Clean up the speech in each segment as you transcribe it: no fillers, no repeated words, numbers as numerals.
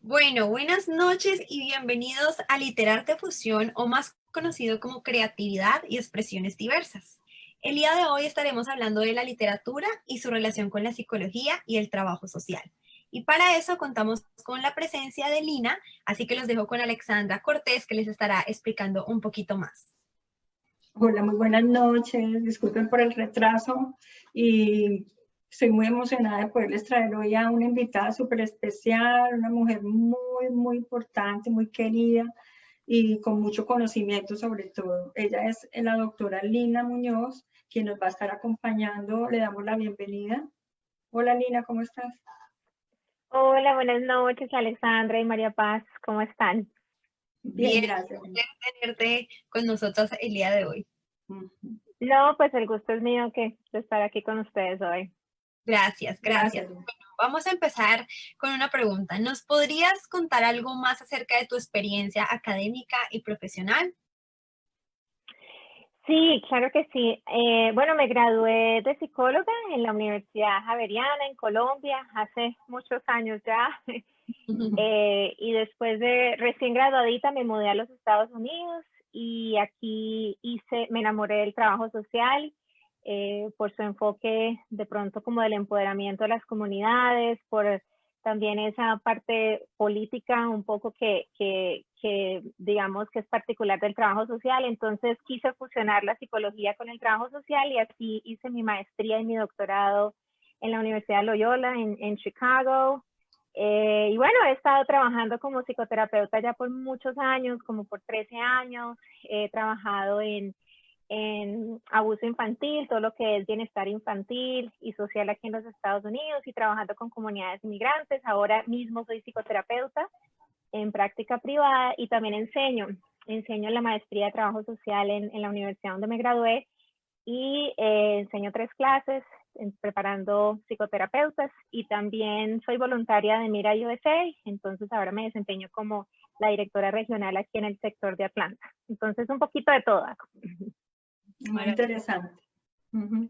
Bueno, buenas noches y bienvenidos a Literarte Fusión, o más conocido como Creatividad y Expresiones Diversas. El día de hoy estaremos hablando de la literatura y su relación con la psicología y el trabajo social. Y para eso contamos con la presencia de Lina, así que los dejo con Alexandra Cortés, que les estará explicando un poquito más. Hola, muy buenas noches. Disculpen por el retraso y estoy muy emocionada de poderles traer hoy a una invitada súper especial, una mujer muy importante, muy querida y con mucho conocimiento sobre todo. Ella es la doctora Lina Muñoz, quien nos va a estar acompañando. Le damos la bienvenida. Hola Lina, ¿cómo estás? Hola, buenas noches, Alexandra y María Paz, ¿cómo están? Bien, Bien, gracias. un placer tenerte con nosotros el día de hoy. Ujú. No, pues el gusto es mío de estar aquí con ustedes hoy. Gracias, gracias. Gracias. Vamos a empezar con una pregunta. ¿Nos podrías contar algo más acerca de tu experiencia académica y profesional? Sí, claro que sí. Bueno, me gradué de psicóloga en la Universidad Javeriana en Colombia hace muchos años ya. Y después de recién graduadita me mudé a los Estados Unidos y aquí me enamoré del trabajo social por su enfoque de pronto como del empoderamiento de las comunidades, por también esa parte política un poco que digamos que es particular del trabajo social. Entonces quise fusionar la psicología con el trabajo social y así hice mi maestría y mi doctorado en la Universidad Loyola en Chicago. Y bueno, he estado trabajando como psicoterapeuta ya por muchos años, como por 13 años. He trabajado en abuso infantil, todo lo que es bienestar infantil y social aquí en los Estados Unidos y trabajando con comunidades inmigrantes. Ahora mismo soy psicoterapeuta en práctica privada y también enseño la maestría de trabajo social en la universidad donde me gradué y enseño 3 clases preparando psicoterapeutas y también soy voluntaria de Mira USA, entonces ahora me desempeño como la directora regional aquí en el sector de Atlanta. Entonces un poquito de todo. Muy interesante. Ujú.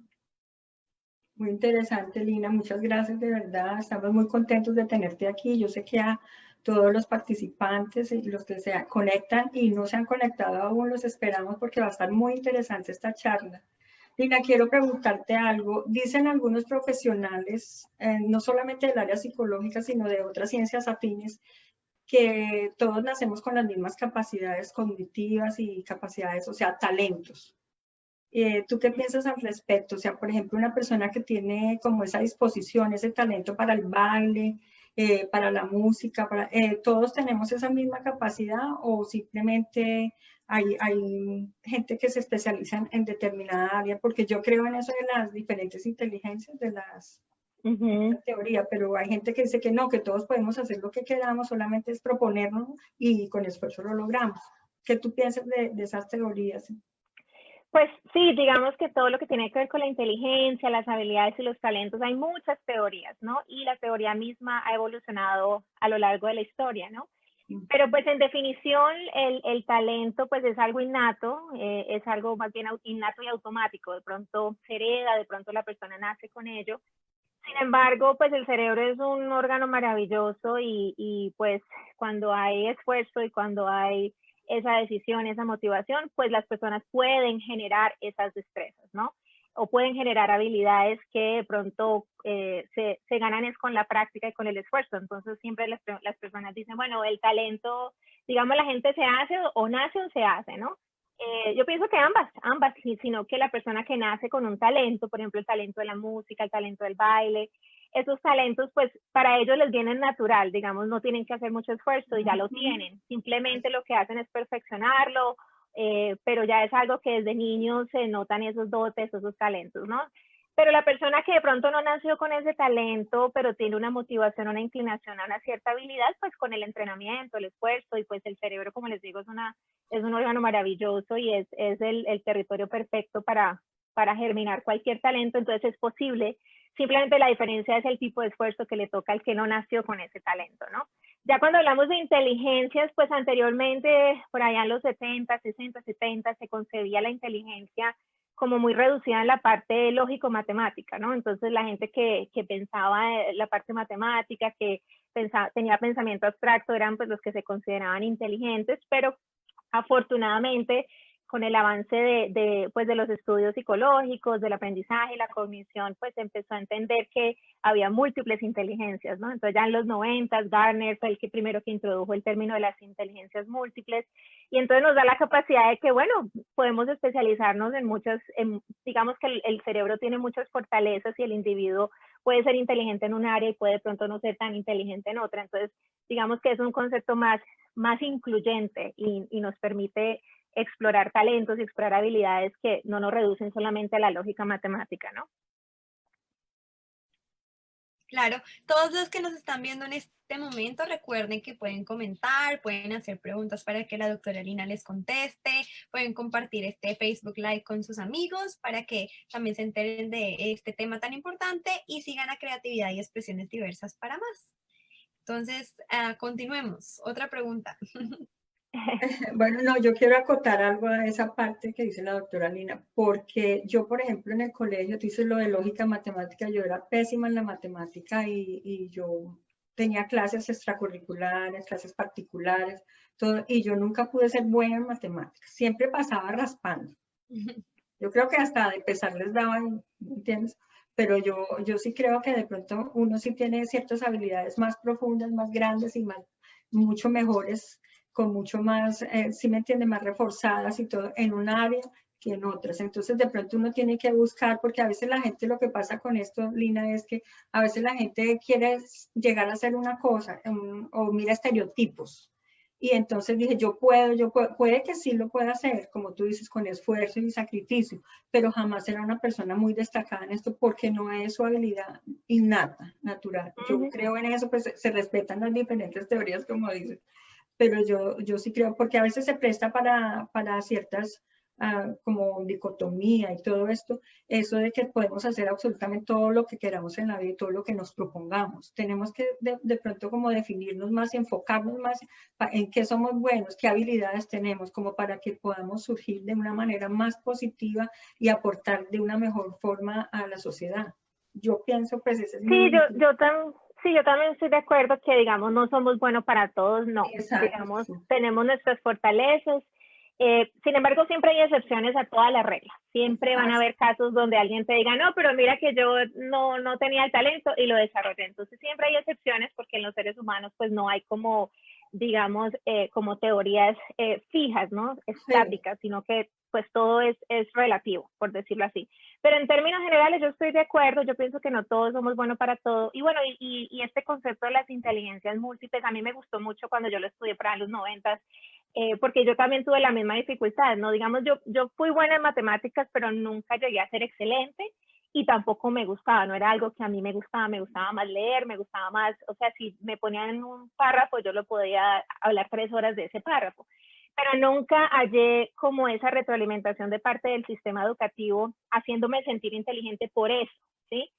Muy interesante, Lina. Muchas gracias, de verdad. Estamos muy contentos de tenerte aquí. Yo sé que a todos los participantes y los que se conectan y no se han conectado aún, los esperamos porque va a estar muy interesante esta charla. Lina, quiero preguntarte algo. Dicen algunos profesionales, no solamente del área psicológica, sino de otras ciencias afines, que todos nacemos con las mismas capacidades cognitivas y capacidades, o sea, talentos. ¿Tú qué piensas al respecto? O sea, por ejemplo, una persona que tiene como esa disposición, ese talento para el baile, para la música, ¿todos tenemos esa misma capacidad o simplemente hay gente que se especializa en determinada área? Porque yo creo en eso de las diferentes inteligencias, en esa teoría, pero hay gente que dice que no, que todos podemos hacer lo que queramos, solamente es proponernos y con esfuerzo lo logramos. ¿Qué tú piensas de esas teorías? Pues sí, digamos que todo lo que tiene que ver con la inteligencia, las habilidades y los talentos, hay muchas teorías, ¿no? Y la teoría misma ha evolucionado a lo largo de la historia, ¿no? Pero pues en definición el talento pues es algo innato, es algo más bien innato y automático, de pronto se hereda, de pronto la persona nace con ello. Sin embargo, pues el cerebro es un órgano maravilloso y pues cuando hay esfuerzo y cuando hay esa decisión, esa motivación, pues las personas pueden generar esas destrezas, ¿no? O pueden generar habilidades que de pronto se ganan es con la práctica y con el esfuerzo. Entonces siempre las personas dicen, bueno, el talento, digamos, la gente se hace o nace o se hace, ¿no? Yo pienso que ambas, sino que la persona que nace con un talento, por ejemplo, el talento de la música, el talento del baile, esos talentos, pues para ellos les vienen natural, digamos, no tienen que hacer mucho esfuerzo y ya lo tienen. Simplemente lo que hacen es perfeccionarlo, pero ya es algo que desde niños se notan esos dotes, esos talentos, ¿no? Pero la persona que de pronto no nació con ese talento, pero tiene una motivación, una inclinación a una cierta habilidad, pues con el entrenamiento, el esfuerzo y pues el cerebro, como les digo, es un órgano maravilloso y es el territorio perfecto para germinar cualquier talento, entonces es posible. Simplemente la diferencia es el tipo de esfuerzo que le toca al que no nació con ese talento, ¿no? Ya cuando hablamos de inteligencias, pues anteriormente, por allá en los 70, 60, 70, se concebía la inteligencia como muy reducida en la parte lógico-matemática, ¿no? Entonces la gente que pensaba la parte matemática, que tenía pensamiento abstracto, eran pues los que se consideraban inteligentes, pero afortunadamente con el avance pues de los estudios psicológicos, del aprendizaje, la cognición, pues empezó a entender que había múltiples inteligencias, ¿no? Entonces ya en los 90, Gardner fue el que primero que introdujo el término de las inteligencias múltiples, y entonces nos da la capacidad de que, bueno, podemos especializarnos en muchas, digamos que el cerebro tiene muchas fortalezas y el individuo puede ser inteligente en un área y puede de pronto no ser tan inteligente en otra. Entonces, digamos que es un concepto más incluyente y nos permite explorar talentos y explorar habilidades que no nos reducen solamente a la lógica matemática, ¿no? Claro, todos los que nos están viendo en este momento, recuerden que pueden comentar, pueden hacer preguntas para que la doctora Lina les conteste, pueden compartir este Facebook Live con sus amigos para que también se enteren de este tema tan importante y sigan a Creatividad y Expresiones Diversas para más. Entonces, continuemos. Otra pregunta. Bueno, no, yo quiero acotar algo a esa parte que dice la doctora Lina, porque yo, por ejemplo, en el colegio, tú dices lo de lógica matemática, yo era pésima en la matemática y yo tenía clases extracurriculares, clases particulares, todo, y yo nunca pude ser buena en matemáticas, siempre pasaba raspando. Yo creo que hasta de empezar les daban, ¿entiendes? Pero yo sí creo que de pronto uno sí tiene ciertas habilidades más profundas, más grandes y mucho mejores, con mucho más, sí me entiende, más reforzadas y todo en un área que en otras. Entonces de pronto uno tiene que buscar, porque a veces la gente, lo que pasa con esto, Lina, es que a veces la gente quiere llegar a hacer una cosa o mira estereotipos. Y entonces dije, puede que sí lo pueda hacer, como tú dices, con esfuerzo y sacrificio, pero jamás será una persona muy destacada en esto porque no es su habilidad innata, natural. Yo creo en eso, pues se respetan las diferentes teorías, como dices, pero yo sí creo, porque a veces se presta para ciertas, como dicotomía y todo esto, eso de que podemos hacer absolutamente todo lo que queramos en la vida y todo lo que nos propongamos. Tenemos que de pronto como definirnos más y enfocarnos más en qué somos buenos, qué habilidades tenemos, como para que podamos surgir de una manera más positiva y aportar de una mejor forma a la sociedad. Yo pienso, pues, ese es Sí, yo también estoy de acuerdo que, digamos, no somos buenos para todos, no. Exacto, Digamos, sí. tenemos nuestras fortalezas. Sin embargo, siempre hay excepciones a todas las reglas. Siempre van a haber casos donde alguien te diga, no, pero mira que yo no tenía el talento y lo desarrollé. Entonces, siempre hay excepciones porque en los seres humanos, pues, no hay como, digamos, como teorías fijas, ¿no? Estáticas, sino que, pues, todo es relativo, por decirlo así. Pero en términos generales yo estoy de acuerdo, yo pienso que no todos somos buenos para todo. Y bueno, y este concepto de las inteligencias múltiples a mí me gustó mucho cuando yo lo estudié para los 90, porque yo también tuve la misma dificultad, ¿no? Digamos, yo fui buena en matemáticas, pero nunca llegué a ser excelente y tampoco me gustaba, no era algo que a mí me gustaba más leer, me gustaba más, o sea, si me ponían en un párrafo, yo lo podía hablar 3 horas de ese párrafo. Pero nunca hallé como esa retroalimentación de parte del sistema educativo haciéndome sentir inteligente por eso, ¿sí?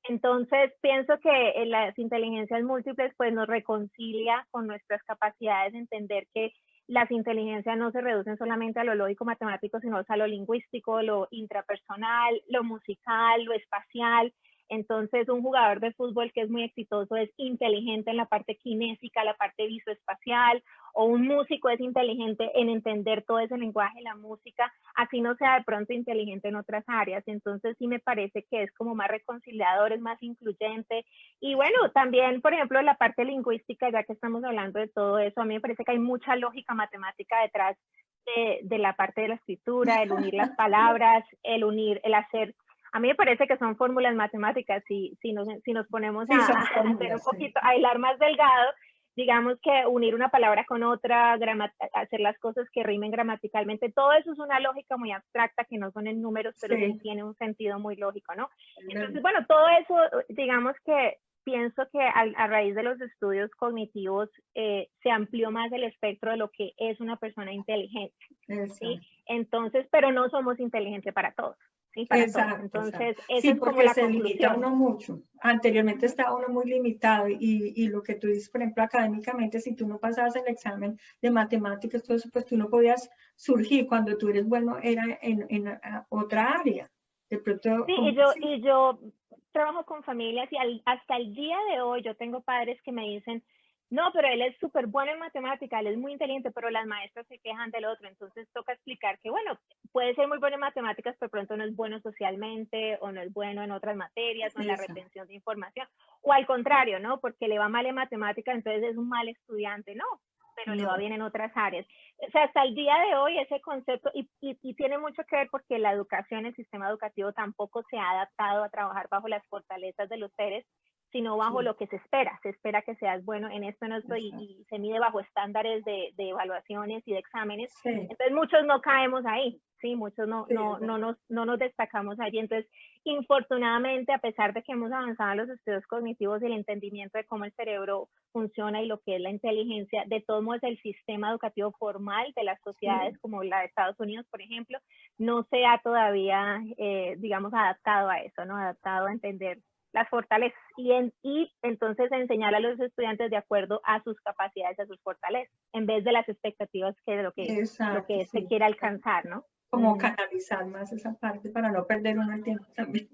Entonces, pienso que las inteligencias múltiples pues nos reconcilia con nuestras capacidades de entender que las inteligencias no se reducen solamente a lo lógico matemático, sino a lo lingüístico, lo intrapersonal, lo musical, lo espacial. Entonces, un jugador de fútbol que es muy exitoso es inteligente en la parte kinésica, la parte visoespacial, o un músico es inteligente en entender todo ese lenguaje, la música, así no sea de pronto inteligente en otras áreas. Entonces, sí me parece que es como más reconciliador, es más incluyente. Y bueno, también, por ejemplo, la parte lingüística, ya que estamos hablando de todo eso, a mí me parece que hay mucha lógica matemática detrás de la parte de la escritura, el unir las palabras, el hacer. A mí me parece que son fórmulas matemáticas, si nos ponemos a hacer un poquito, a hilar más delgado, digamos que unir una palabra con otra, hacer las cosas que rimen gramaticalmente, todo eso es una lógica muy abstracta que no son en números, pero sí tiene un sentido muy lógico, ¿no? Entonces, bueno, todo eso, digamos que pienso que a raíz de los estudios cognitivos se amplió más el espectro de lo que es una persona inteligente, ¿sí? Entonces, pero no somos inteligentes para todos. Sí, para exacto, entonces, exacto. Sí, porque se limita uno mucho. Anteriormente estaba uno muy limitado y lo que tú dices, por ejemplo, académicamente, si tú no pasabas el examen de matemáticas, todo eso, pues tú no podías surgir. Cuando tú eres bueno, era en otra área. De pronto, sí, y yo trabajo con familias y hasta el día de hoy yo tengo padres que me dicen, no, pero él es súper bueno en matemática, él es muy inteligente, pero las maestras se quejan del otro. Entonces toca explicar que, bueno, puede ser muy bueno en matemáticas, pero pronto no es bueno socialmente o no es bueno en otras materias o en la retención de información. O al contrario, ¿no? Porque le va mal en matemáticas, entonces es un mal estudiante. No, pero le va bien en otras áreas. O sea, hasta el día de hoy ese concepto, y tiene mucho que ver porque la educación, el sistema educativo tampoco se ha adaptado a trabajar bajo las fortalezas de los seres, sino bajo lo que se espera que seas bueno en esto, en esto, y se mide bajo estándares de evaluaciones y de exámenes. Entonces muchos no caemos ahí, ¿sí? Muchos no nos destacamos allí. Entonces, infortunadamente, a pesar de que hemos avanzado en los estudios cognitivos y el entendimiento de cómo el cerebro funciona y lo que es la inteligencia, de todos modos el sistema educativo formal de las sociedades como la de Estados Unidos, por ejemplo, no se ha todavía, digamos, adaptado a eso, ¿no? Adaptado a entender las fortalezas y entonces enseñar a los estudiantes de acuerdo a sus capacidades, a sus fortalezas, en vez de las expectativas que de lo que se quiere alcanzar, ¿no? Como canalizar más esa parte para no perder uno el tiempo también.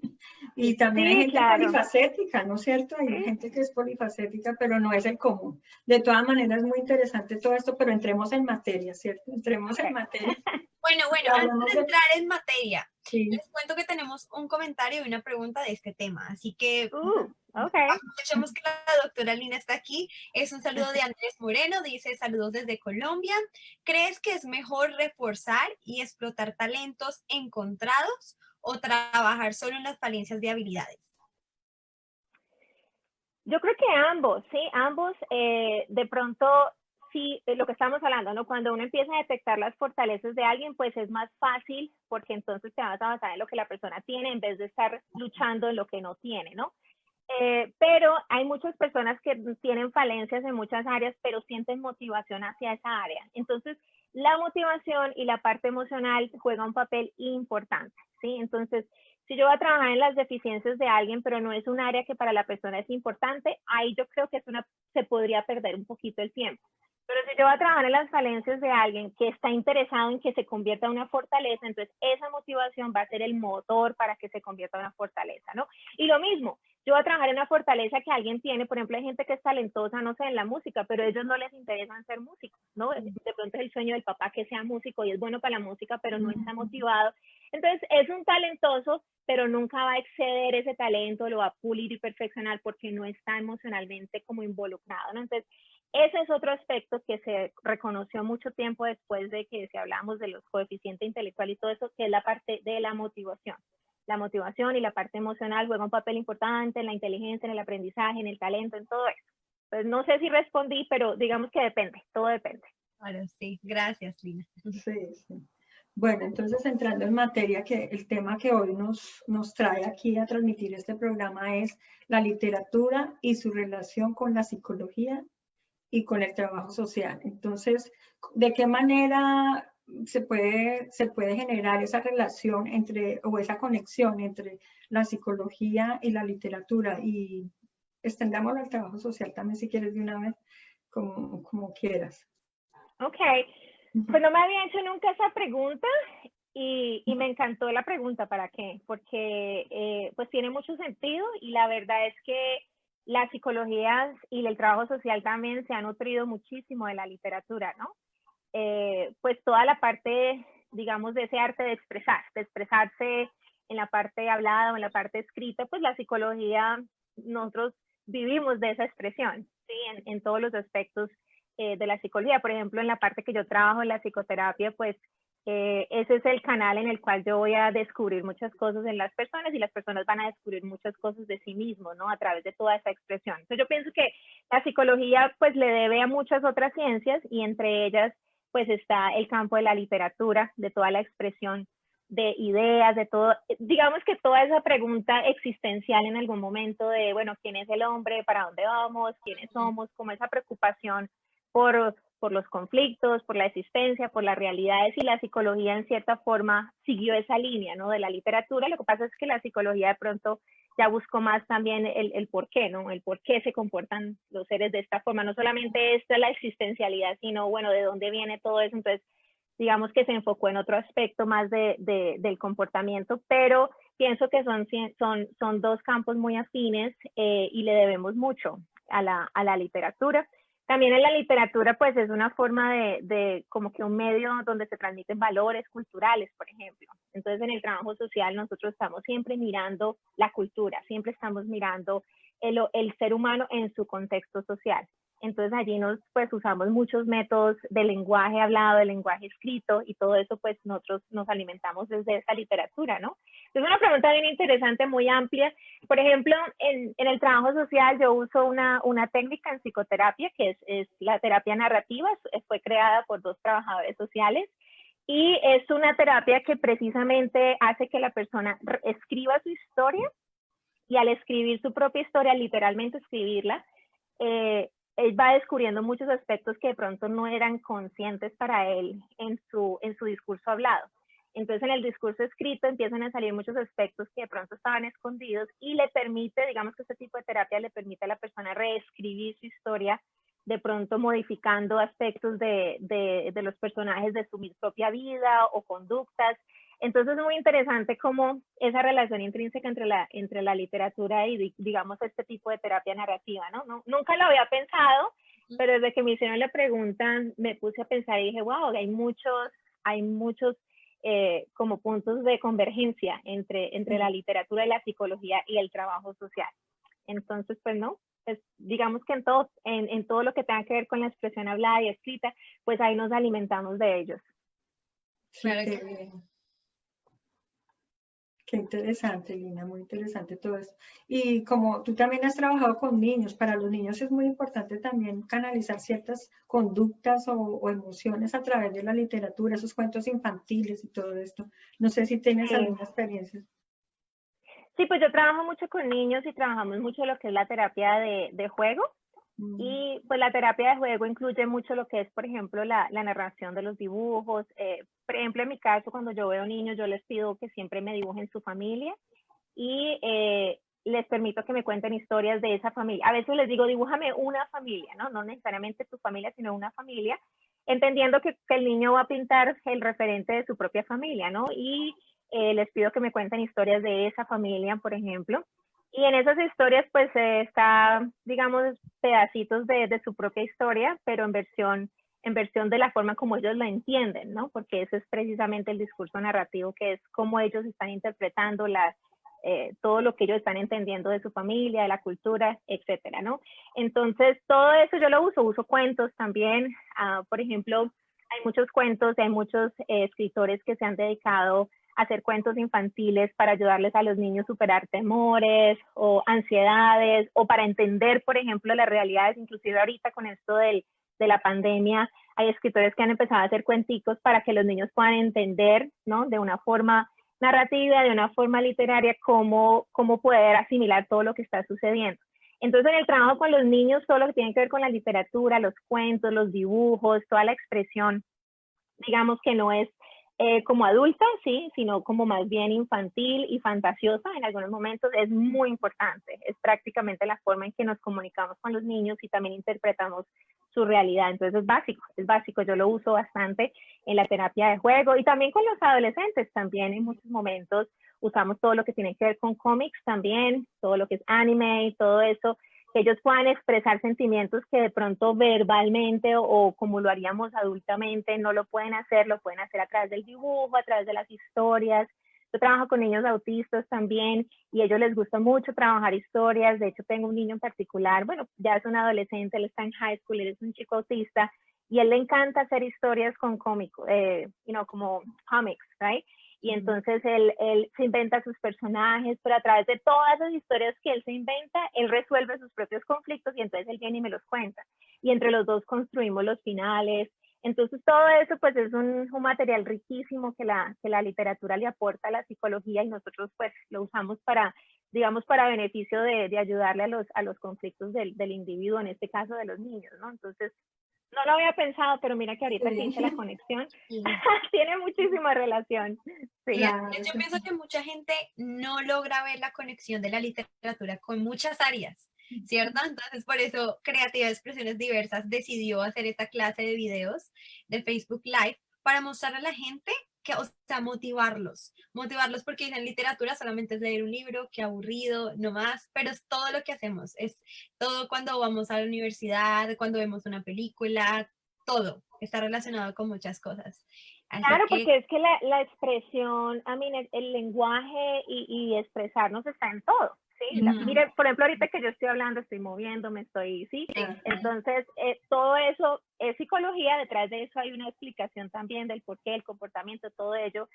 Y también hay gente polifacética, ¿no es cierto? Hay gente que es polifacética, pero no es el común. De todas maneras, es muy interesante todo esto, pero entremos en materia, ¿cierto? Entremos en materia. Bueno, antes de entrar en materia, les cuento que tenemos un comentario y una pregunta de este tema, así que aprovechemos que la doctora Lina está aquí. Es un saludo de Andrés Moreno, dice saludos desde Colombia. ¿Crees que es mejor reforzar y explotar talentos encontrados o trabajar solo en las falencias de habilidades? Yo creo que ambos, sí, ambos de pronto. Sí, lo que estamos hablando, ¿no? Cuando uno empieza a detectar las fortalezas de alguien, pues es más fácil porque entonces te vas a basar en lo que la persona tiene en vez de estar luchando en lo que no tiene, ¿no? Pero hay muchas personas que tienen falencias en muchas áreas, pero sienten motivación hacia esa área. Entonces, la motivación y la parte emocional juega un papel importante, ¿sí? Entonces, si yo voy a trabajar en las deficiencias de alguien, pero no es un área que para la persona es importante, ahí yo creo que se podría perder un poquito el tiempo. Pero si yo voy a trabajar en las falencias de alguien que está interesado en que se convierta en una fortaleza, entonces esa motivación va a ser el motor para que se convierta en una fortaleza, ¿no? Y lo mismo, yo voy a trabajar en una fortaleza que alguien tiene, por ejemplo, hay gente que es talentosa, no sé, en la música, pero a ellos no les interesa ser músicos, ¿no? De pronto es el sueño del papá que sea músico y es bueno para la música, pero no está motivado. Entonces es un talentoso, pero nunca va a exceder ese talento, lo va a pulir y perfeccionar porque no está emocionalmente como involucrado, ¿no? Entonces, ese es otro aspecto que se reconoció mucho tiempo después de que si hablamos de los coeficientes intelectuales y todo eso, que es la parte de la motivación. La motivación y la parte emocional juegan un papel importante en la inteligencia, en el aprendizaje, en el talento, en todo eso. Pues no sé si respondí, pero digamos que depende, todo depende. Claro, sí. Gracias, Lina. Sí. Bueno, entonces entrando en materia, que el tema que hoy nos trae aquí a transmitir este programa es la literatura y su relación con la psicología y con el trabajo social. Entonces, ¿de qué manera se puede generar esa relación o esa conexión entre la psicología y la literatura? Y extendámoslo al trabajo social también, si quieres, de una vez, como quieras. Ok, pues no me había hecho nunca esa pregunta y me encantó la pregunta, ¿para qué? Porque pues tiene mucho sentido y la verdad es que la psicología y el trabajo social también se ha nutrido muchísimo de la literatura, ¿no? Pues toda la parte, digamos, de ese arte de expresarse en la parte hablada o en la parte escrita, pues la psicología, nosotros vivimos de esa expresión, ¿sí? En todos los aspectos de la psicología. Por ejemplo, en la parte que yo trabajo en la psicoterapia, pues ese es el canal en el cual yo voy a descubrir muchas cosas en las personas y las personas van a descubrir muchas cosas de sí mismos, ¿no? A través de toda esa expresión. Entonces yo pienso que la psicología pues le debe a muchas otras ciencias y entre ellas pues está el campo de la literatura, de toda la expresión de ideas, de todo, digamos que toda esa pregunta existencial en algún momento de, bueno, ¿quién es el hombre? ¿Para dónde vamos? ¿Quiénes somos? Como esa preocupación por los conflictos, por la existencia, por las realidades, y la psicología en cierta forma siguió esa línea, ¿no? De la literatura. Lo que pasa es que la psicología de pronto ya buscó más también el por qué, ¿no? El por qué se comportan los seres de esta forma. No solamente esta la existencialidad, sino, bueno, de dónde viene todo eso. Entonces, digamos que se enfocó en otro aspecto más del comportamiento, pero pienso que son dos campos muy afines y le debemos mucho a la literatura. También en la literatura, pues es una forma de como que un medio donde se transmiten valores culturales, por ejemplo. Entonces, en el trabajo social nosotros estamos siempre mirando la cultura, siempre estamos mirando el ser humano en su contexto social. Entonces allí pues usamos muchos métodos de lenguaje hablado, de lenguaje escrito y todo eso pues nosotros nos alimentamos desde esa literatura, ¿no? Es una pregunta bien interesante, muy amplia. Por ejemplo, en el trabajo social yo uso una técnica en psicoterapia que es la terapia narrativa, fue creada por 2 trabajadores sociales y es una terapia que precisamente hace que la persona escriba su historia y al escribir su propia historia, literalmente escribirla, él va descubriendo muchos aspectos que de pronto no eran conscientes para él en su discurso hablado. Entonces, en el discurso escrito empiezan a salir muchos aspectos que de pronto estaban escondidos y le permite, digamos que este tipo de terapia le permite a la persona reescribir su historia, de pronto modificando aspectos de los personajes de su propia vida o conductas. Entonces es muy interesante cómo esa relación intrínseca entre la literatura y, digamos, este tipo de terapia narrativa, ¿no? Nunca lo había pensado, pero desde que me hicieron la pregunta me puse a pensar y dije, wow, hay muchos como puntos de convergencia entre la literatura y la psicología y el trabajo social. Entonces, pues no, pues, digamos que en todo lo que tenga que ver con la expresión hablada y escrita, pues ahí nos alimentamos de ellos. Sí, qué bien. Qué interesante, Lina, muy interesante todo esto. Y como tú también has trabajado con niños, para los niños es muy importante también canalizar ciertas conductas o emociones a través de la literatura, esos cuentos infantiles y todo esto. No sé si tienes alguna experiencia. Sí, pues yo trabajo mucho con niños y trabajamos mucho lo que es la terapia de juego. Y pues la terapia de juego incluye mucho lo que es, por ejemplo, la narración de los dibujos. Por ejemplo, en mi caso, cuando yo veo niños, yo les pido que siempre me dibujen su familia y les permito que me cuenten historias de esa familia. A veces les digo, dibújame una familia, ¿no? No necesariamente tu familia, sino una familia, entendiendo que el niño va a pintar el referente de su propia familia, ¿no? Y les pido que me cuenten historias de esa familia, por ejemplo. Y en esas historias, pues, está, digamos, pedacitos de su propia historia, pero en versión de la forma como ellos la entienden, ¿no? Porque eso es precisamente el discurso narrativo, que es cómo ellos están interpretando todo lo que ellos están entendiendo de su familia, de la cultura, etcétera, ¿no? Entonces, todo eso yo lo uso cuentos también. Por ejemplo, hay muchos cuentos, hay muchos escritores que se han dedicado hacer cuentos infantiles para ayudarles a los niños a superar temores o ansiedades o para entender, por ejemplo, las realidades, inclusive ahorita con esto de la pandemia, hay escritores que han empezado a hacer cuenticos para que los niños puedan entender, ¿no? De una forma narrativa, de una forma literaria, cómo poder asimilar todo lo que está sucediendo. Entonces, en el trabajo con los niños, todo lo que tiene que ver con la literatura, los cuentos, los dibujos, toda la expresión, digamos que no es como adulta, sí, sino como más bien infantil y fantasiosa en algunos momentos, es muy importante. Es prácticamente la forma en que nos comunicamos con los niños y también interpretamos su realidad. Entonces es básico. Yo lo uso bastante en la terapia de juego y también con los adolescentes. También en muchos momentos usamos todo lo que tiene que ver con cómics también, todo lo que es anime y todo eso, que ellos puedan expresar sentimientos que de pronto verbalmente o como lo haríamos adultamente no lo pueden hacer a través del dibujo, a través de las historias. Yo trabajo con niños autistas también y a ellos les gusta mucho trabajar historias. De hecho, tengo un niño en particular, bueno, ya es un adolescente, él está en high school, él es un chico autista y a él le encanta hacer historias con cómicos, como comics, right? Y entonces él se inventa sus personajes, pero a través de todas esas historias que él se inventa, él resuelve sus propios conflictos y entonces él viene y me los cuenta. Y entre los dos construimos los finales. Entonces todo eso pues es un material riquísimo que la literatura le aporta a la psicología y nosotros pues lo usamos para, digamos, para beneficio de ayudarle a los conflictos del individuo, en este caso de los niños, ¿no? Entonces, no lo había pensado, pero mira que ahorita que hice la conexión, tiene muchísima relación. Sí. Claro, yo pienso que mucha gente no logra ver la conexión de la literatura con muchas áreas, ¿cierto? Entonces, por eso Creatividad de Expresiones Diversas decidió hacer esta clase de videos de Facebook Live para mostrar a la gente o sea, motivarlos porque en la literatura solamente es leer un libro, qué aburrido, no más, pero es todo lo que hacemos, es todo cuando vamos a la universidad, cuando vemos una película, todo está relacionado con muchas cosas. Así Claro, que, porque es que la expresión, el lenguaje y expresarnos está en todo, ¿sí? ujú, Mire, por ejemplo, ahorita que yo estoy hablando, estoy moviéndome, sí. Ajá. Entonces, todo eso es psicología, detrás de eso hay una explicación también del porqué, el comportamiento, todo ello,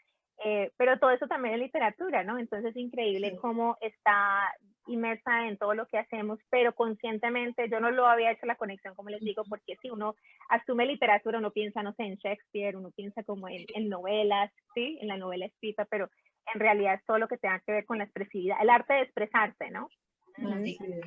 pero todo eso también es literatura, ¿no? Entonces, es increíble Sí. cómo está inmersa en todo lo que hacemos, pero conscientemente yo no lo había hecho la conexión, como les digo, porque si uno asume literatura, uno piensa, no sé, en Shakespeare, uno piensa como en novelas, ¿sí? En la novela escrita, pero en realidad es todo lo que tenga que ver con la expresividad, el arte de expresarse, ¿no? Así es.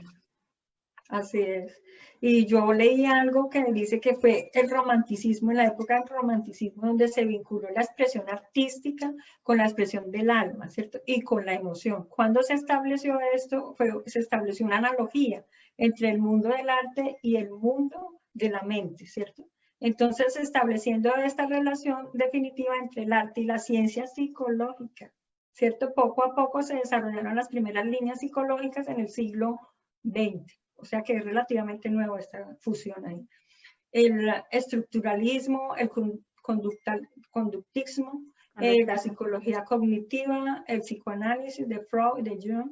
Así es. Y yo leí algo que dice que fue el romanticismo, en la época del romanticismo, donde se vinculó la expresión artística con la expresión del alma, ¿cierto? Y con la emoción. Cuando se estableció esto, se estableció una analogía entre el mundo del arte y el mundo de la mente, ¿cierto? Entonces, estableciendo esta relación definitiva entre el arte y la ciencia psicológica, ¿cierto? Poco a poco se desarrollaron las primeras líneas psicológicas en el siglo XX. O sea que es relativamente nuevo esta fusión ahí. El estructuralismo, el conductismo, la psicología cognitiva, el psicoanálisis de Freud y de Jung,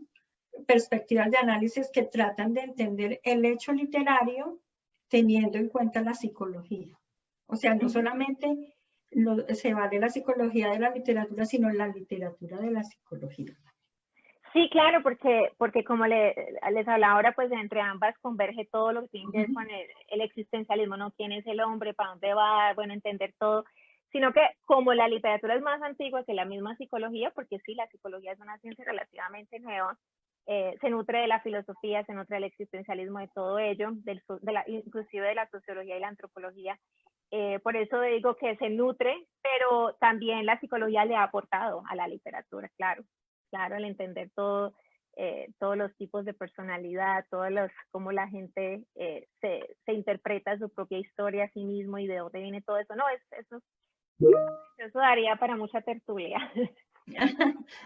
perspectivas de análisis que tratan de entender el hecho literario teniendo en cuenta la psicología. O sea, no solamente se vale la psicología de la literatura, sino la literatura de la psicología. Sí, claro, porque como les hablaba ahora, pues entre ambas converge todo lo que tiene que ver con el existencialismo, ¿no? ¿Quién es el hombre? ¿Para dónde va? Bueno, entender todo. Sino que como la literatura es más antigua que la misma psicología, porque sí, la psicología es una ciencia relativamente nueva, se nutre de la filosofía, se nutre del existencialismo, de todo ello, inclusive de la sociología y la antropología. Por eso digo que se nutre, pero también la psicología le ha aportado a la literatura, claro. Claro, el entender todo, todos los tipos de personalidad, cómo la gente se interpreta su propia historia a sí mismo y de dónde viene todo eso. No, eso daría para mucha tertulia.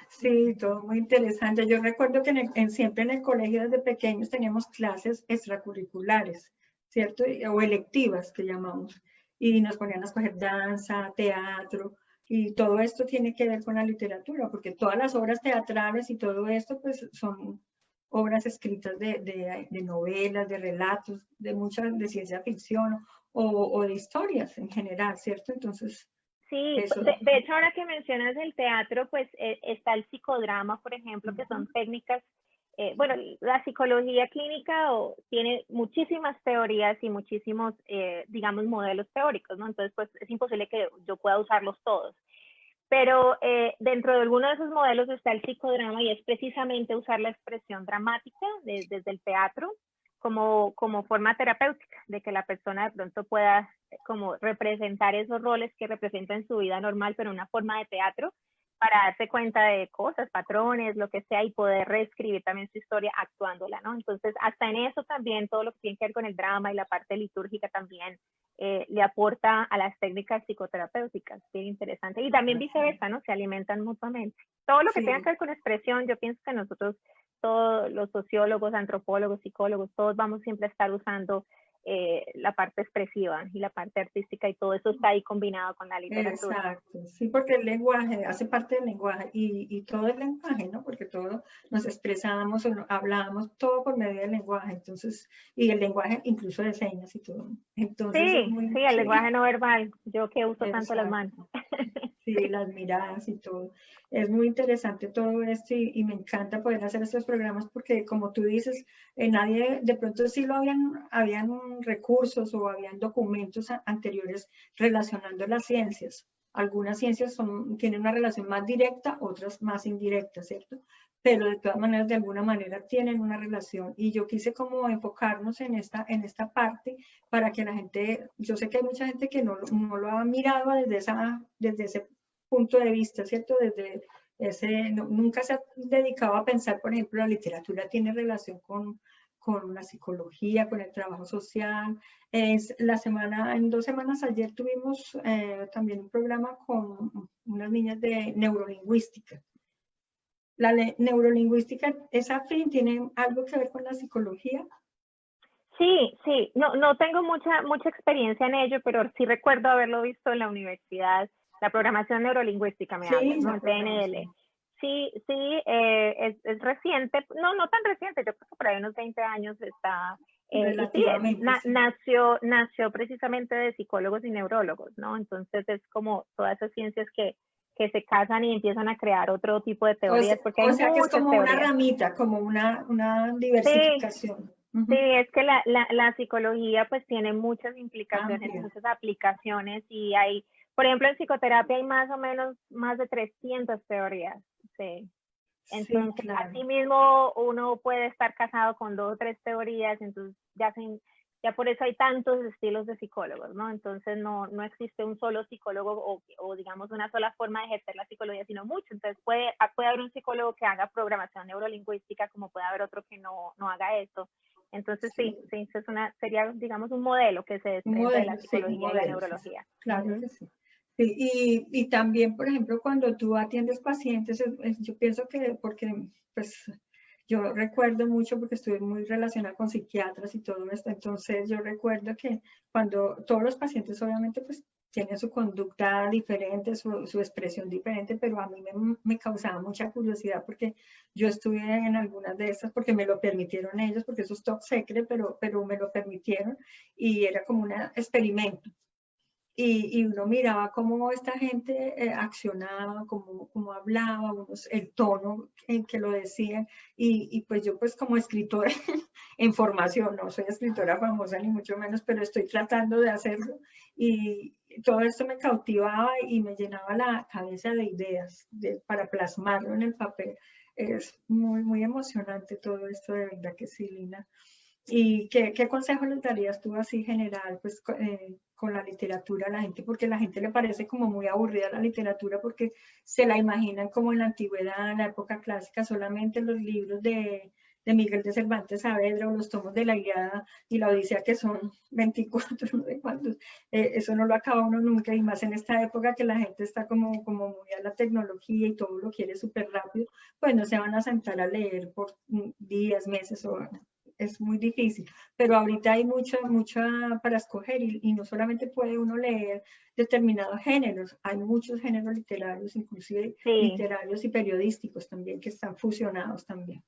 Sí, todo muy interesante. Yo recuerdo que siempre en el colegio desde pequeños teníamos clases extracurriculares, ¿cierto? O electivas que llamamos. Y nos ponían a escoger danza, teatro, y todo esto tiene que ver con la literatura, porque todas las obras teatrales y todo esto, pues son obras escritas de novelas, de relatos, de ciencia ficción o de historias en general, ¿cierto? Entonces, Sí, eso. de hecho ahora que mencionas el teatro, pues está el psicodrama, por ejemplo, que son técnicas, bueno, la psicología clínica tiene muchísimas teorías y muchísimos, digamos, modelos teóricos, ¿no? Entonces, pues es imposible que yo pueda usarlos todos. Pero dentro de alguno de esos modelos está el psicodrama y es precisamente usar la expresión dramática desde el teatro como forma terapéutica, de que la persona de pronto pueda como representar esos roles que representa en su vida normal, pero en una forma de teatro, para darse cuenta de cosas, patrones, lo que sea, y poder reescribir también su historia actuándola, ¿no? Entonces, hasta en eso también, todo lo que tiene que ver con el drama y la parte litúrgica también le aporta a las técnicas psicoterapéuticas, bien interesante. Y también viceversa, ¿no? Se alimentan mutuamente. Todo lo que tenga que ver con expresión, yo pienso que nosotros, todos los sociólogos, antropólogos, psicólogos, todos vamos siempre a estar usando la parte expresiva y la parte artística y todo eso está ahí combinado con la literatura. Exacto, sí, porque el lenguaje hace parte del lenguaje y todo el lenguaje, ¿no? Porque todo nos expresamos o hablábamos todo por medio del lenguaje, entonces, y el lenguaje incluso de señas y todo. Entonces es Sí, muy, sí, el sí, lenguaje no verbal, yo que uso tanto las manos. exacto. Sí, las miradas y todo. Es muy interesante todo esto y me encanta poder hacer estos programas porque como tú dices, nadie, de pronto sí habían recursos o habían documentos anteriores relacionando las ciencias. Algunas ciencias tienen una relación más directa, otras más indirecta, ¿cierto? Pero de todas maneras, de alguna manera tienen una relación y yo quise como enfocarnos en esta parte para que la gente, yo sé que hay mucha gente que no lo ha mirado desde ese punto de vista, ¿cierto? Nunca se ha dedicado a pensar, por ejemplo, la literatura tiene relación con la psicología, con el trabajo social. En 2 semanas ayer tuvimos también un programa con unas niñas de neurolingüística. La neurolingüística, ¿es afín? ¿Tiene algo que ver con la psicología? Sí, sí, no tengo mucha experiencia en ello, pero sí recuerdo haberlo visto en la universidad. La programación neurolingüística me hablas, ¿no? El PNL. Sí, es reciente, no tan reciente, yo creo que por ahí unos 20 años está. Y sí, nació precisamente de psicólogos y neurólogos, ¿no? Entonces es como todas esas ciencias que se casan y empiezan a crear otro tipo de teorías, porque hay o sea que es muchas como teorías. una ramita, como una diversificación. Sí, es que la psicología pues tiene muchas implicaciones, Amplia. muchas aplicaciones y hay, por ejemplo, en psicoterapia hay más o menos más de 300 teorías, sí. Entonces, Sí, claro. así mismo uno puede estar casado con 2 o 3 teorías, entonces ya por eso hay tantos estilos de psicólogos, ¿no? Entonces no existe un solo psicólogo o digamos una sola forma de ejercer la psicología, sino mucho. Entonces puede haber un psicólogo que haga programación neurolingüística, como puede haber otro que no haga eso. Entonces sí, sería digamos un modelo que se desprende de la psicología y la neurología. Claro que sí. Sí, y también, por ejemplo, cuando tú atiendes pacientes, yo pienso que, porque pues yo recuerdo mucho porque estuve muy relacionada con psiquiatras y todo esto, entonces yo recuerdo que cuando todos los pacientes obviamente pues tienen su conducta diferente, su expresión diferente, pero a mí me causaba mucha curiosidad porque yo estuve en algunas de estas porque me lo permitieron ellos, porque eso es top secret, pero me lo permitieron y era como un experimento. Y uno miraba cómo esta gente accionaba, cómo hablaba, el tono en que lo decían. Y pues yo pues como escritora en formación, no soy escritora famosa ni mucho menos, pero estoy tratando de hacerlo. Y todo esto me cautivaba y me llenaba la cabeza de ideas para plasmarlo en el papel. Es muy emocionante todo esto, de verdad que sí, Lina. ¿Y qué consejo les darías tú así general, pues, con la literatura a la gente? Porque a la gente le parece como muy aburrida la literatura porque se la imaginan como en la antigüedad, en la época clásica, solamente los libros de Miguel de Cervantes Saavedra o los tomos de la Ilíada y la Odisea, que son 24, no sé cuántos. Eso no lo acaba uno nunca, y más en esta época que la gente está como muy a la tecnología y todo lo quiere súper rápido, pues no se van a sentar a leer por días, meses o es muy difícil, pero ahorita hay mucha para escoger y no solamente puede uno leer determinados géneros, hay muchos géneros literarios, inclusive literarios y periodísticos también, que están fusionados también.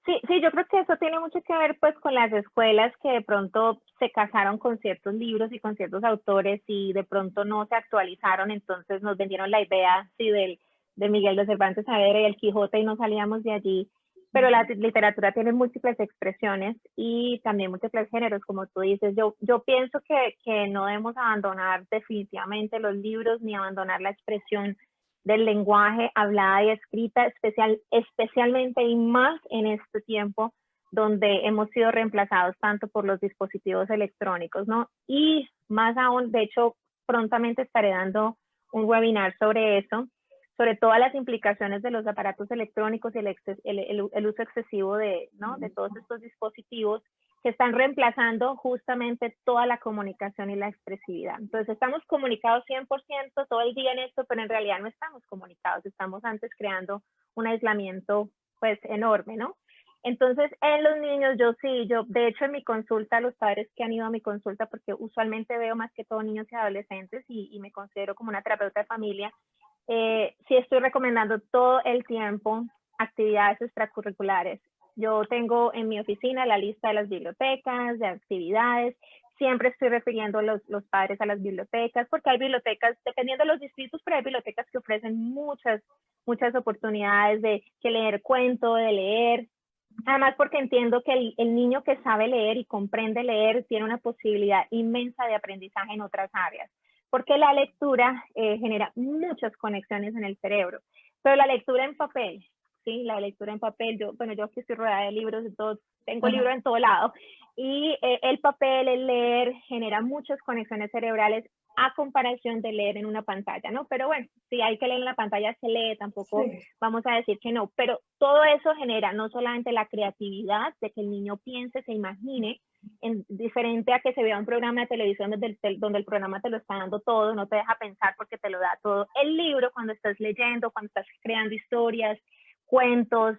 Sí, yo creo que eso tiene mucho que ver pues con las escuelas que de pronto se casaron con ciertos libros y con ciertos autores y de pronto no se actualizaron, entonces nos vendieron la idea sí, de Miguel de Cervantes Saavedra y el Quijote y no salíamos de allí. Pero la literatura tiene múltiples expresiones y también múltiples géneros, como tú dices. Yo pienso que no debemos abandonar definitivamente los libros ni abandonar la expresión del lenguaje hablada y escrita, especialmente y más en este tiempo donde hemos sido reemplazados tanto por los dispositivos electrónicos, ¿no? Y más aún, de hecho, prontamente estaré dando un webinar sobre eso, sobre todas las implicaciones de los aparatos electrónicos y el uso excesivo ¿no? de todos estos dispositivos que están reemplazando justamente toda la comunicación y la expresividad. Entonces, estamos comunicados 100% todo el día en esto, pero en realidad no estamos comunicados, estamos antes creando un aislamiento pues enorme, ¿no? Entonces, en los niños, de hecho en mi consulta, los padres que han ido a mi consulta, porque usualmente veo más que todo niños y adolescentes y me considero como una terapeuta de familia, sí estoy recomendando todo el tiempo actividades extracurriculares. Yo tengo en mi oficina la lista de las bibliotecas, de actividades. Siempre estoy refiriendo a los padres a las bibliotecas, porque hay bibliotecas, dependiendo de los distritos, pero hay bibliotecas que ofrecen muchas oportunidades de leer cuento, de leer. Además, porque entiendo que el niño que sabe leer y comprende leer tiene una posibilidad inmensa de aprendizaje en otras áreas, porque la lectura genera muchas conexiones en el cerebro, pero la lectura en papel, ¿sí? La lectura en papel, yo aquí estoy rodeada de libros, tengo libros en todo lado, y el papel, el leer, genera muchas conexiones cerebrales a comparación de leer en una pantalla, ¿no? Pero bueno, si hay que leer en la pantalla, se lee, tampoco vamos a decir que no, pero todo eso genera no solamente la creatividad de que el niño piense, se imagine, diferente a que se vea un programa de televisión donde el programa te lo está dando todo, no te deja pensar porque te lo da todo. El libro, cuando estás leyendo, cuando estás creando historias, cuentos,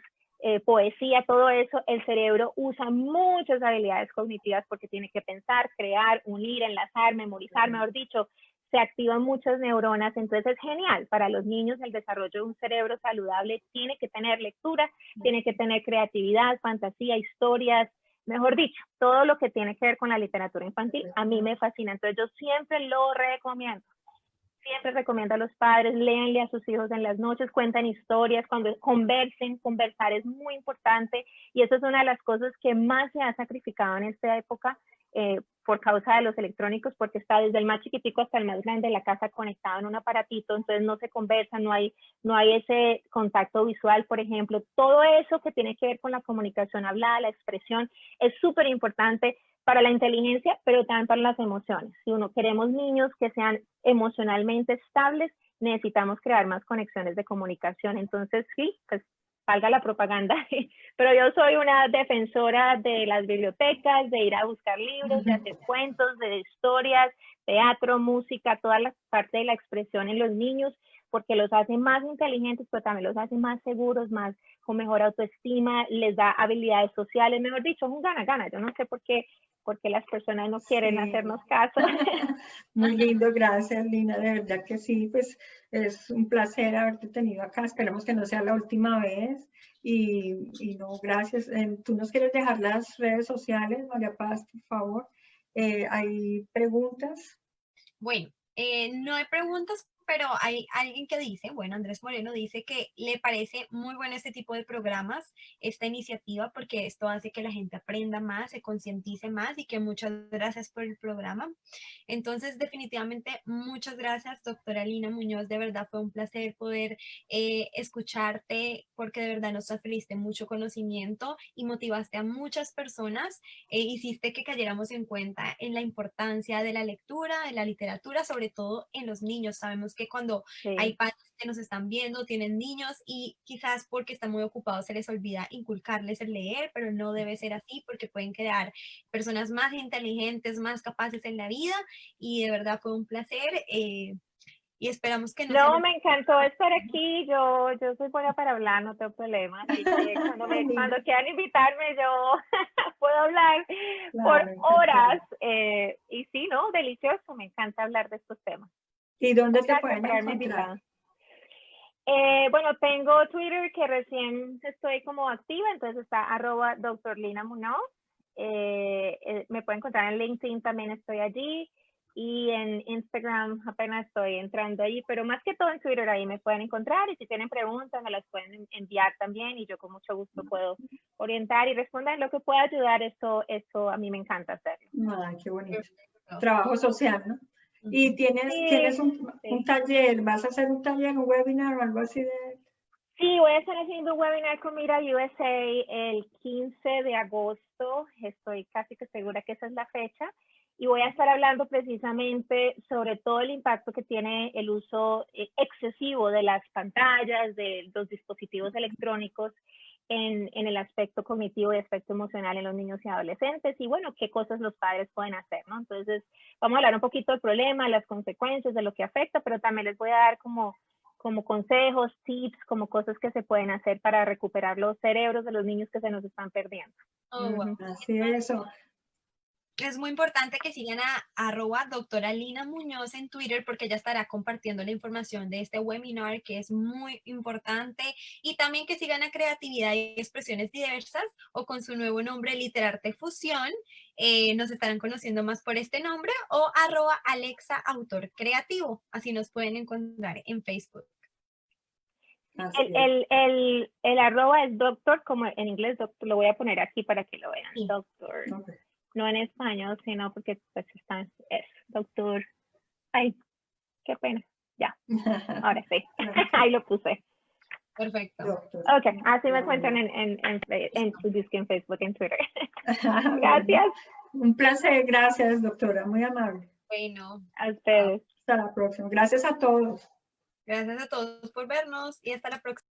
poesía, todo eso, el cerebro usa muchas habilidades cognitivas porque tiene que pensar, crear, unir, enlazar, memorizar, mejor dicho, se activan muchas neuronas, entonces es genial. Para los niños el desarrollo de un cerebro saludable tiene que tener lectura, tiene que tener creatividad, fantasía, historias, mejor dicho, todo lo que tiene que ver con la literatura infantil, a mí me fascina, entonces yo siempre lo recomiendo. Siempre recomiendo a los padres, léanle a sus hijos en las noches, cuenten historias, cuando conversen, conversar es muy importante y eso es una de las cosas que más se ha sacrificado en esta época por causa de los electrónicos, porque está desde el más chiquitico hasta el más grande de la casa conectado en un aparatito, entonces no se conversa, no hay ese contacto visual, por ejemplo. Todo eso que tiene que ver con la comunicación hablada, la expresión, es súper importante para la inteligencia, pero también para las emociones. Si uno queremos niños que sean emocionalmente estables, necesitamos crear más conexiones de comunicación. Entonces, sí, pues valga la propaganda, pero yo soy una defensora de las bibliotecas, de ir a buscar libros, de hacer cuentos, de historias, teatro, música, toda la parte de la expresión en los niños, porque los hace más inteligentes, pero también los hace más seguros, más con mejor autoestima, les da habilidades sociales, mejor dicho, es un gana-gana. Yo no sé por qué las personas no quieren hacernos caso. Muy lindo, gracias Lina, de verdad que sí, pues es un placer haberte tenido acá, esperemos que no sea la última vez y no, gracias. ¿Tú nos quieres dejar las redes sociales, María Paz, por favor? ¿Hay preguntas? Bueno, no hay preguntas, pero hay alguien que dice, bueno, Andrés Moreno dice que le parece muy bueno este tipo de programas, esta iniciativa, porque esto hace que la gente aprenda más, se concientice más y que muchas gracias por el programa. Entonces, definitivamente, muchas gracias, doctora Lina Muñoz. De verdad fue un placer poder escucharte porque de verdad nos transferiste mucho conocimiento y motivaste a muchas personas. Hiciste que cayéramos en cuenta en la importancia de la lectura, de la literatura, sobre todo en los niños. Sabemos que cuando hay padres que nos están viendo, tienen niños y quizás porque están muy ocupados se les olvida inculcarles el leer, pero no debe ser así porque pueden crear personas más inteligentes, más capaces en la vida y de verdad fue un placer y esperamos que no sea... No, me encantó estar aquí, yo soy buena para hablar, no tengo problema, así que cuando quieran invitarme yo puedo hablar por horas y sí, ¿no? Delicioso, me encanta hablar de estos temas. ¿Y dónde te pueden encontrar? Bueno, tengo Twitter que recién estoy como activa, entonces está @drlinamunoz. Me pueden encontrar en LinkedIn, también estoy allí. Y en Instagram apenas estoy entrando ahí, pero más que todo en Twitter ahí me pueden encontrar y si tienen preguntas me las pueden enviar también y yo con mucho gusto puedo orientar y responder lo que pueda ayudar, eso a mí me encanta hacerlo. Ay, qué bonito. Trabajo social, ¿no? Y tienes un taller, ¿vas a hacer un taller, un webinar o algo así de...? Sí, voy a estar haciendo un webinar con Mira USA el 15 de agosto, estoy casi que segura que esa es la fecha. Y voy a estar hablando precisamente sobre todo el impacto que tiene el uso excesivo de las pantallas, de los dispositivos electrónicos en el aspecto cognitivo y aspecto emocional en los niños y adolescentes y bueno, qué cosas los padres pueden hacer, ¿no? Entonces, vamos a hablar un poquito del problema, las consecuencias, de lo que afecta, pero también les voy a dar como consejos, tips, como cosas que se pueden hacer para recuperar los cerebros de los niños que se nos están perdiendo. Wow. Así es eso. Es muy importante que sigan a @doctora Lina Muñoz en Twitter porque ella estará compartiendo la información de este webinar que es muy importante y también que sigan a Creatividad y Expresiones Diversas o con su nuevo nombre Literarte Fusión. Nos estarán conociendo más por este nombre o @Alexa Autor Creativo. Así nos pueden encontrar en Facebook. El arroba es doctor, como en inglés, doctor, lo voy a poner aquí para que lo vean, sí. Doctor. Okay. No en español, sino porque pues es doctor. Ay, qué pena. Ya, ahora sí. Ahí lo puse. Perfecto. Ok, así me encuentran en Facebook, en Twitter. Gracias. Un placer, gracias, doctora, muy amable. Bueno, A ustedes. Hasta la próxima. Gracias a todos. gracias a todos por vernos y hasta la próxima.